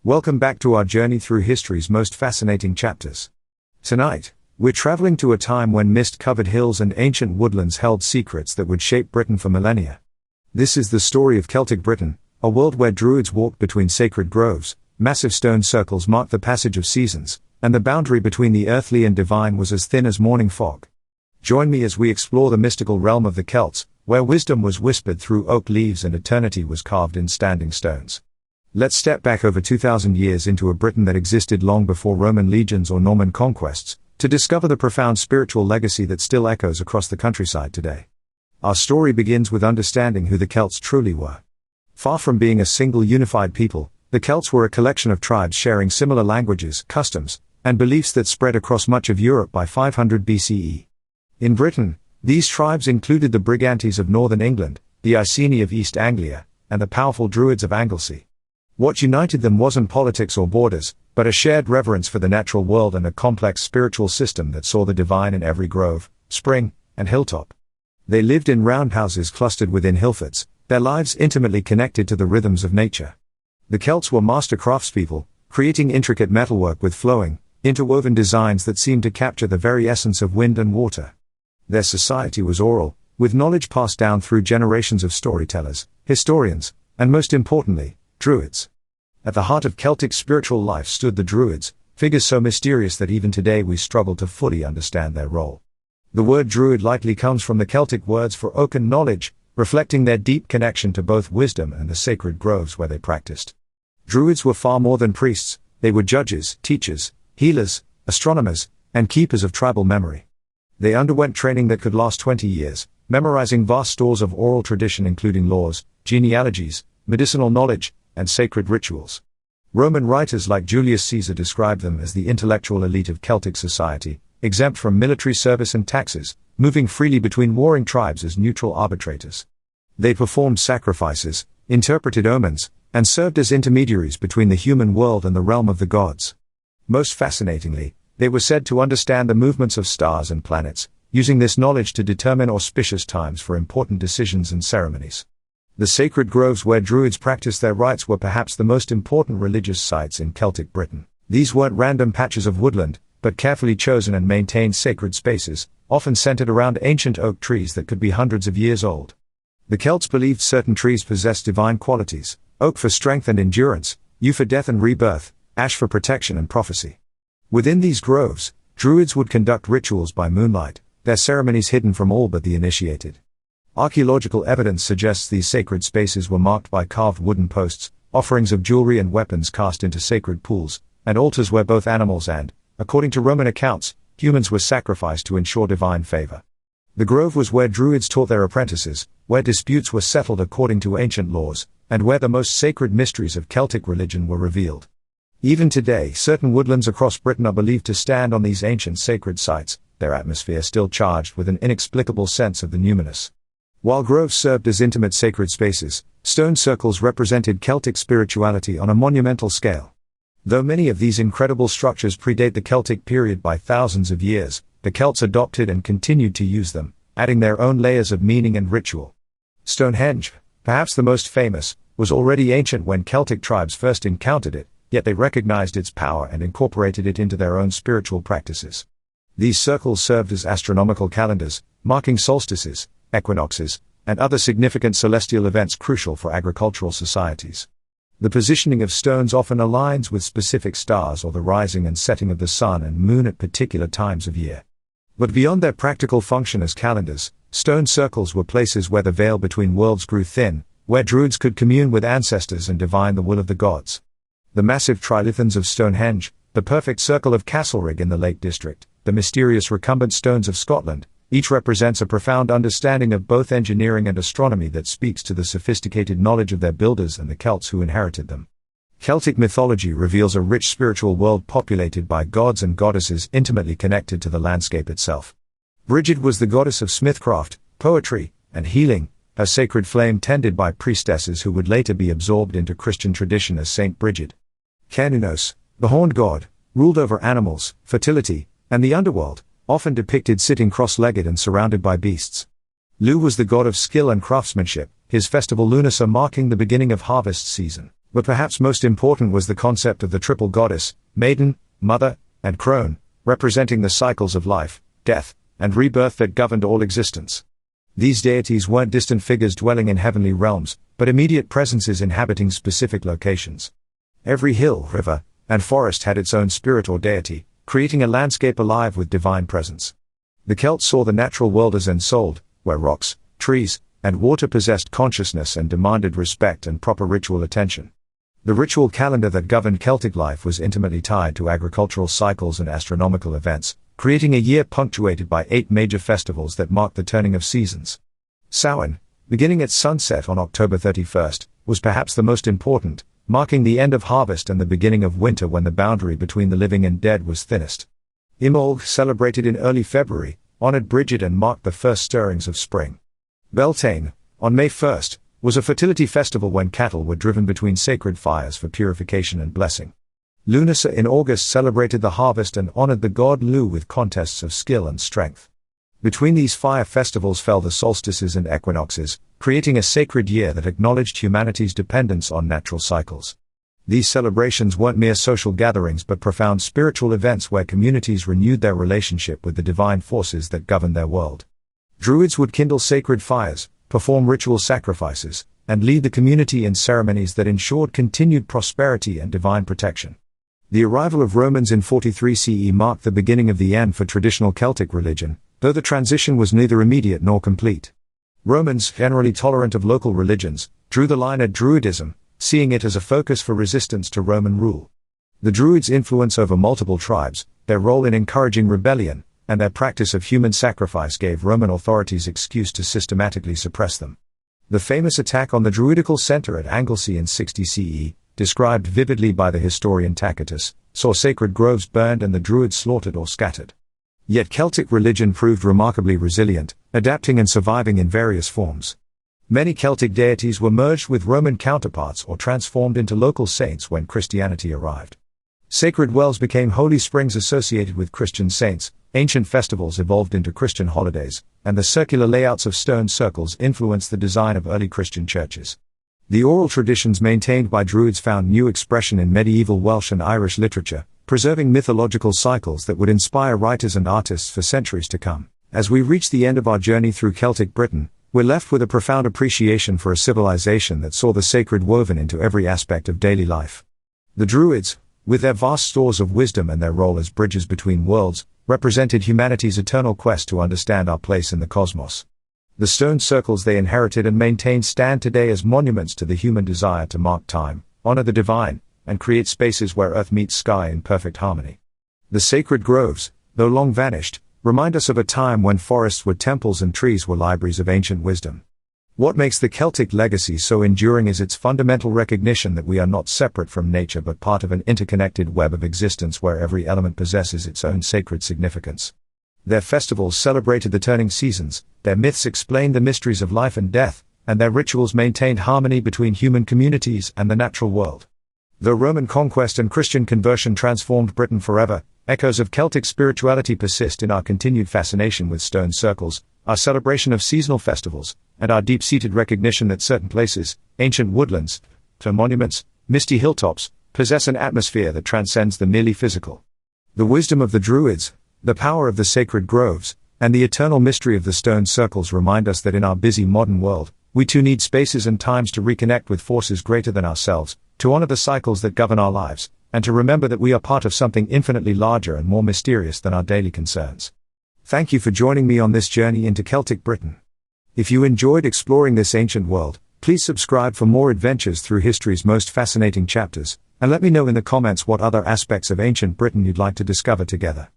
Welcome back to our journey through history's most fascinating chapters. Tonight, we're traveling to a time when mist-covered hills and ancient woodlands held secrets that would shape Britain for millennia. This is the story of Celtic Britain, a world where Druids walked between sacred groves, massive stone circles marked the passage of seasons, and the boundary between the earthly and divine was as thin as morning fog. Join me as we explore the mystical realm of the Celts, where wisdom was whispered through oak leaves and eternity was carved in standing stones. Let's step back over 2,000 years into a Britain that existed long before Roman legions or Norman conquests, to discover the profound spiritual legacy that still echoes across the countryside today. Our story begins with understanding who the Celts truly were. Far from being a single unified people, the Celts were a collection of tribes sharing similar languages, customs, and beliefs that spread across much of Europe by 500 BCE. In Britain, these tribes included the Brigantes of northern England, the Iceni of East Anglia, and the powerful Druids of Anglesey. What united them wasn't politics or borders, but a shared reverence for the natural world and a complex spiritual system that saw the divine in every grove, spring, and hilltop. They lived in roundhouses clustered within hillforts, their lives intimately connected to the rhythms of nature. The Celts were master craftspeople, creating intricate metalwork with flowing, interwoven designs that seemed to capture the very essence of wind and water. Their society was oral, with knowledge passed down through generations of storytellers, historians, and most importantly, Druids. At the heart of Celtic spiritual life stood the Druids, figures so mysterious that even today we struggle to fully understand their role. The word Druid likely comes from the Celtic words for oak and knowledge, reflecting their deep connection to both wisdom and the sacred groves where they practiced. Druids were far more than priests, they were judges, teachers, healers, astronomers, and keepers of tribal memory. They underwent training that could last 20 years, memorizing vast stores of oral tradition including laws, genealogies, medicinal knowledge, and sacred rituals. Roman writers like Julius Caesar described them as the intellectual elite of Celtic society, exempt from military service and taxes, moving freely between warring tribes as neutral arbitrators. They performed sacrifices, interpreted omens, and served as intermediaries between the human world and the realm of the gods. Most fascinatingly, they were said to understand the movements of stars and planets, using this knowledge to determine auspicious times for important decisions and ceremonies. The sacred groves where Druids practiced their rites were perhaps the most important religious sites in Celtic Britain. These weren't random patches of woodland, but carefully chosen and maintained sacred spaces, often centered around ancient oak trees that could be hundreds of years old. The Celts believed certain trees possessed divine qualities: oak for strength and endurance, yew for death and rebirth, ash for protection and prophecy. Within these groves, Druids would conduct rituals by moonlight, their ceremonies hidden from all but the initiated. Archaeological evidence suggests these sacred spaces were marked by carved wooden posts, offerings of jewelry and weapons cast into sacred pools, and altars where both animals and, according to Roman accounts, humans were sacrificed to ensure divine favor. The grove was where Druids taught their apprentices, where disputes were settled according to ancient laws, and where the most sacred mysteries of Celtic religion were revealed. Even today, certain woodlands across Britain are believed to stand on these ancient sacred sites, their atmosphere still charged with an inexplicable sense of the numinous. While groves served as intimate sacred spaces, stone circles represented Celtic spirituality on a monumental scale. Though many of these incredible structures predate the Celtic period by thousands of years, the Celts adopted and continued to use them, adding their own layers of meaning and ritual. Stonehenge, perhaps the most famous, was already ancient when Celtic tribes first encountered it, yet they recognized its power and incorporated it into their own spiritual practices. These circles served as astronomical calendars, marking solstices, equinoxes, and other significant celestial events crucial for agricultural societies. The positioning of stones often aligns with specific stars or the rising and setting of the sun and moon at particular times of year. But beyond their practical function as calendars, stone circles were places where the veil between worlds grew thin, where Druids could commune with ancestors and divine the will of the gods. The massive trilithons of Stonehenge, the perfect circle of Castlereagh in the Lake District, the mysterious recumbent stones of Scotland, each represents a profound understanding of both engineering and astronomy that speaks to the sophisticated knowledge of their builders and the Celts who inherited them. Celtic mythology reveals a rich spiritual world populated by gods and goddesses intimately connected to the landscape itself. Brigid was the goddess of smithcraft, poetry, and healing, her sacred flame tended by priestesses who would later be absorbed into Christian tradition as Saint Brigid. Cernunnos, the horned god, ruled over animals, fertility, and the underworld, often depicted sitting cross-legged and surrounded by beasts. Lu was the god of skill and craftsmanship, his festival Lunasa marking the beginning of harvest season. But perhaps most important was the concept of the triple goddess, maiden, mother, and crone, representing the cycles of life, death, and rebirth that governed all existence. These deities weren't distant figures dwelling in heavenly realms, but immediate presences inhabiting specific locations. Every hill, river, and forest had its own spirit or deity, creating a landscape alive with divine presence. The Celts saw the natural world as ensouled, where rocks, trees, and water possessed consciousness and demanded respect and proper ritual attention. The ritual calendar that governed Celtic life was intimately tied to agricultural cycles and astronomical events, creating a year punctuated by 8 major festivals that marked the turning of seasons. Samhain, beginning at sunset on October 31st, was perhaps the most important, marking the end of harvest and the beginning of winter when the boundary between the living and dead was thinnest. Imbolc, celebrated in early February, honored Bridget and marked the first stirrings of spring. Beltane, on May 1st, was a fertility festival when cattle were driven between sacred fires for purification and blessing. Lunasa in August celebrated the harvest and honored the god Lu with contests of skill and strength. Between these fire festivals fell the solstices and equinoxes, creating a sacred year that acknowledged humanity's dependence on natural cycles. These celebrations weren't mere social gatherings but profound spiritual events where communities renewed their relationship with the divine forces that governed their world. Druids would kindle sacred fires, perform ritual sacrifices, and lead the community in ceremonies that ensured continued prosperity and divine protection. The arrival of Romans in 43 CE marked the beginning of the end for traditional Celtic religion, though the transition was neither immediate nor complete. Romans, generally tolerant of local religions, drew the line at Druidism, seeing it as a focus for resistance to Roman rule. The Druids' influence over multiple tribes, their role in encouraging rebellion, and their practice of human sacrifice gave Roman authorities excuse to systematically suppress them. The famous attack on the Druidical center at Anglesey in 60 CE, described vividly by the historian Tacitus, saw sacred groves burned and the Druids slaughtered or scattered. Yet Celtic religion proved remarkably resilient, adapting and surviving in various forms. Many Celtic deities were merged with Roman counterparts or transformed into local saints when Christianity arrived. Sacred wells became holy springs associated with Christian saints, ancient festivals evolved into Christian holidays, and the circular layouts of stone circles influenced the design of early Christian churches. The oral traditions maintained by Druids found new expression in medieval Welsh and Irish literature, preserving mythological cycles that would inspire writers and artists for centuries to come. As we reach the end of our journey through Celtic Britain, we're left with a profound appreciation for a civilization that saw the sacred woven into every aspect of daily life. The Druids, with their vast stores of wisdom and their role as bridges between worlds, represented humanity's eternal quest to understand our place in the cosmos. The stone circles they inherited and maintained stand today as monuments to the human desire to mark time, honor the divine, and create spaces where earth meets sky in perfect harmony. The sacred groves, though long vanished, remind us of a time when forests were temples and trees were libraries of ancient wisdom. What makes the Celtic legacy so enduring is its fundamental recognition that we are not separate from nature but part of an interconnected web of existence where every element possesses its own sacred significance. Their festivals celebrated the turning seasons, their myths explained the mysteries of life and death, and their rituals maintained harmony between human communities and the natural world. Though Roman conquest and Christian conversion transformed Britain forever, echoes of Celtic spirituality persist in our continued fascination with stone circles, our celebration of seasonal festivals, and our deep-seated recognition that certain places, ancient woodlands, monuments, misty hilltops, possess an atmosphere that transcends the merely physical. The wisdom of the Druids, the power of the sacred groves, and the eternal mystery of the stone circles remind us that in our busy modern world, we too need spaces and times to reconnect with forces greater than ourselves, to honor the cycles that govern our lives, and to remember that we are part of something infinitely larger and more mysterious than our daily concerns. Thank you for joining me on this journey into Celtic Britain. If you enjoyed exploring this ancient world, please subscribe for more adventures through history's most fascinating chapters, and let me know in the comments what other aspects of ancient Britain you'd like to discover together.